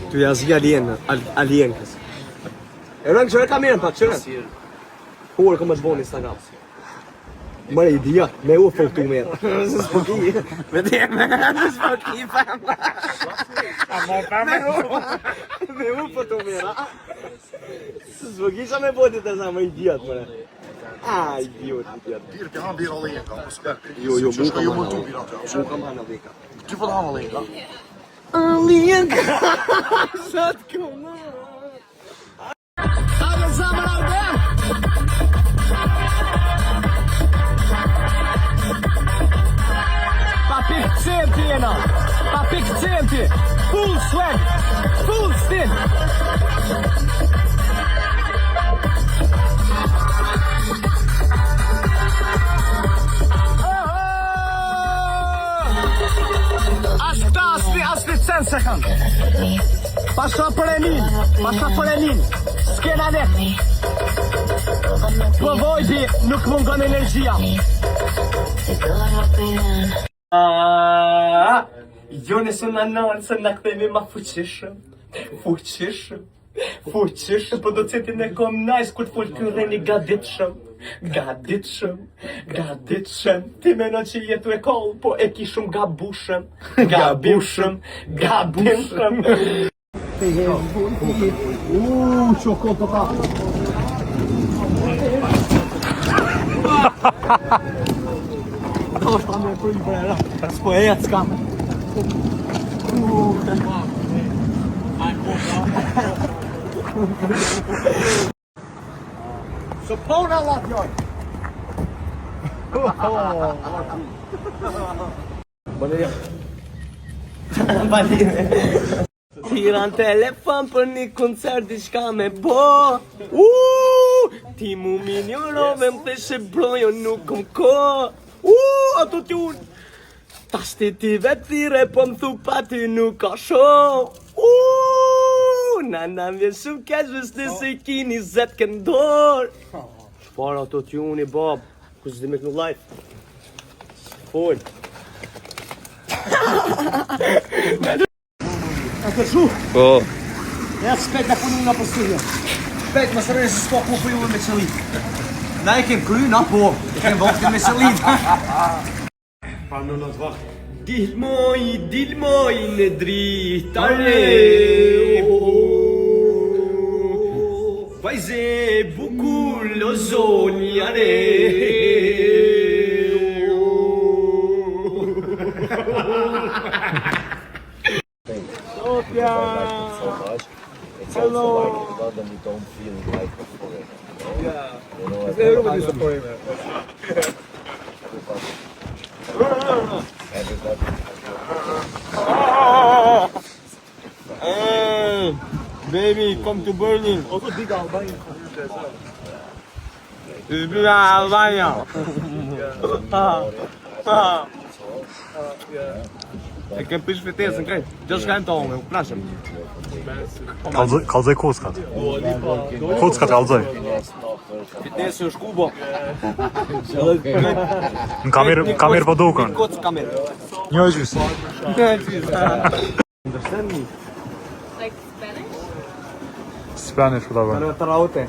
Tu jazi alien kësë. E rëngë qërë kamerën pak, qërë? Por kom të boni Instagram. Mërë idiot, me u fotu merë. Së s'poki. Me ti, së s'poki, fam. Me u fotu merë. Së s'poki që me botit e sa më idiot, mërë. Idiot. Birë ke hanë birë alien ka, po s'ka. Jo, mu kam hanë alien. Mu kam hanë alien ka. Ty po të hanë alien ka? Alien ka. Sa të këmë. Centi jena, pa pik centi, full swag, full stin. Asli cent sekund. Pasha për Enin, s'kena net. Po vojbi nuk mungon energjia. Jo nësë në nënë, se në këthejmi ma fuqishëm, po do cetin e kom najs kur t'full kërreni gaditshëm, ti meno që jetu e koll, po e kishëm gabushëm. Qoko të ka. Do është ta me për i brera, s'po e jetë s'kam. Së pona lat joj. Balerja. Tiran telefon për një koncert i shka me bo. Ti mu minjorove më theshe brojo nuk kom ko. Ato t'jun. Tashti ti vetire po më thu pa ty nuk ka sho. Nana vjen shumë kesh vështë nëse i ki 20 këndor. Shpar ato t'jun i bab. Kus di me kënu life. Fol. A të shu? Po. Ja shpejt në punin nga pëstudio. Shpejt më sërëri se s'ka ku për ju me qëllit. Na e kem kry, na po. E kem vakti me qëllit. Pa në të vakti. Dilmoj në dritare. Vajze bukur lo zonjare. Sofia! Hello! Then you don't feel like a foreigner. Yeah. Everybody's a foreigner. Hey, baby, come to Berlin. Also big Albanian community as well. It's big Albania. E kem pish fitesën krejt. Gjo shkajnë tonë, u prashëm. Kallzoj kockat. Kockat kallzoj. Fitesë është kubo. Në kamerë po duken. Kocë kamerë. Një e gjysë. Understand me? Like Spanish? Spanish po ta bën. Në të raute.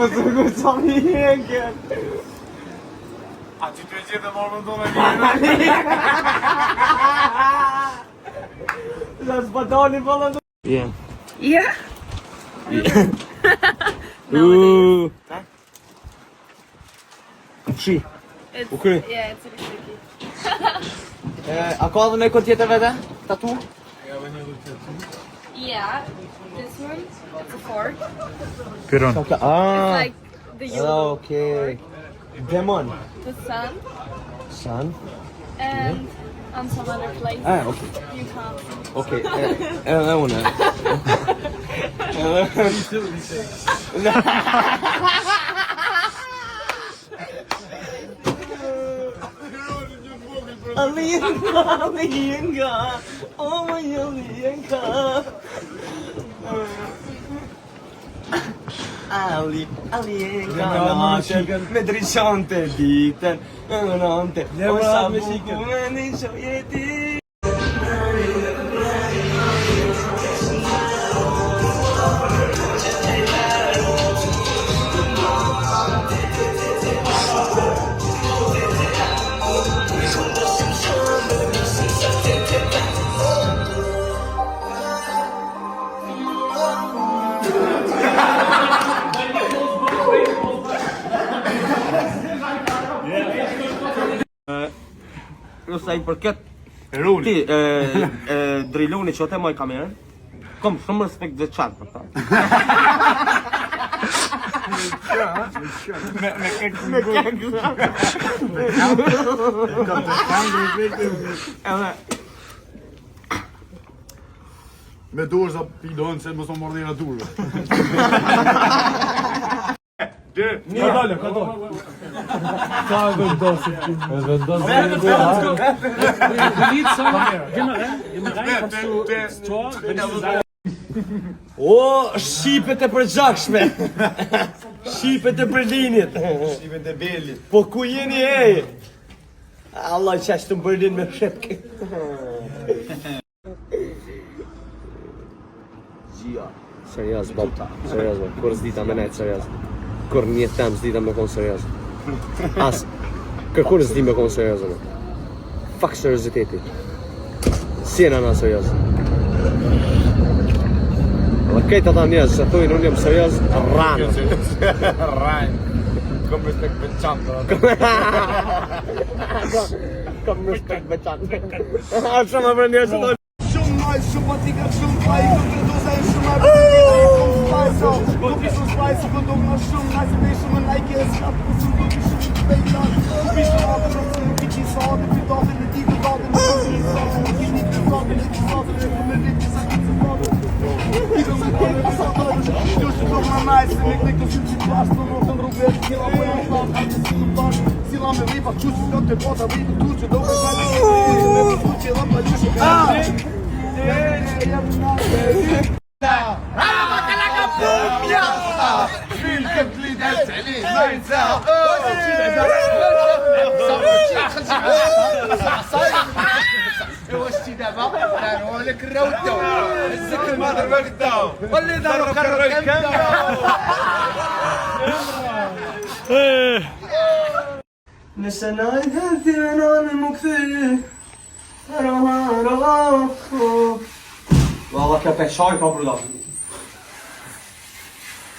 Më të guqa mi jenken. A ti të gjithë dhe morë më ndonë e një. Në s'patoni për në Yeah. Shi. It's, yeah, it's really tricky. A ka dhe me këtë tjetër vete? Tatu? Yeah, this one, it's a fork. Piron. It's like the yellow Okay. Demon. the sun, Sun. and on some other place. Okay. You can't. Okay. E une. Alienka. Oh my Alienka. Ali e kanate me drishante ditën nonte o sa bukur në jeti. Jo sa I përket ti driloni që te moj kamerën, kom shumë respekt dhe qatë për ta. Me Me dorë sa pidon se mos më mordira durve. Ka dole. Ka vendosin. O, shqipet e përgjakshme. Shqipet e Berlinit. Shqipen e belit. Po ku jeni e? Allah qash të Berlin me shepke. Gjia. Serios, Bob. Serios, Bob. Kur s'dita me nejtë, serios. Kur një tem s'dita me konë serios. As, kërkur s'di me konë serios, me. Fuck seriositeti. Si e na serios. Dhe kejt ata njës, se thujnë unë jam serios, ranë. Ranë. Kom respekt me qanë. Kom respekt me qanë. Shumë për njës të Shumë nice, shumë patika, shumë faj, këtë doza e shumë shumë spajso. Nuk I shumë spajso, këtë më shumë nice, me shumë like e s'kap, ku shumë nuk I shumë pejtan. Pi shumë atë në të nuk I qisate, pi date në ti këtë në të qisate, nuk I një të zate, në qisate, në të më rritë sa këtë zate. I do me kone të satërë, do shumë të më nice, me këtë këtë shumë që pashtë, në të në rrugë, sila më janë flamë, a të si në bashkë, sila me ripa, që që të të bota, ripa, tu që do me shkallë, Nëse na I dhëti e nane më këthiri Valla kjo peshaj ka përda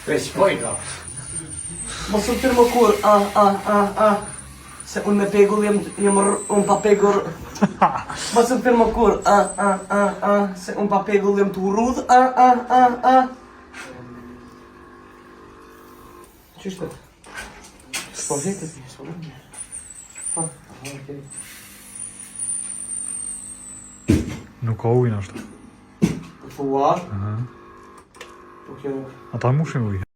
Peshaj ka Mos më tërë më kur Se unë me pegull unë pa pegur Mos më tërë më kur Se unë pa pegull jem të urudh Qështë? S'po vete ti, s'po vete Nuk ka ujnë ashtu. Fua? Aha. Po kjo nuk Ata mushin ujë.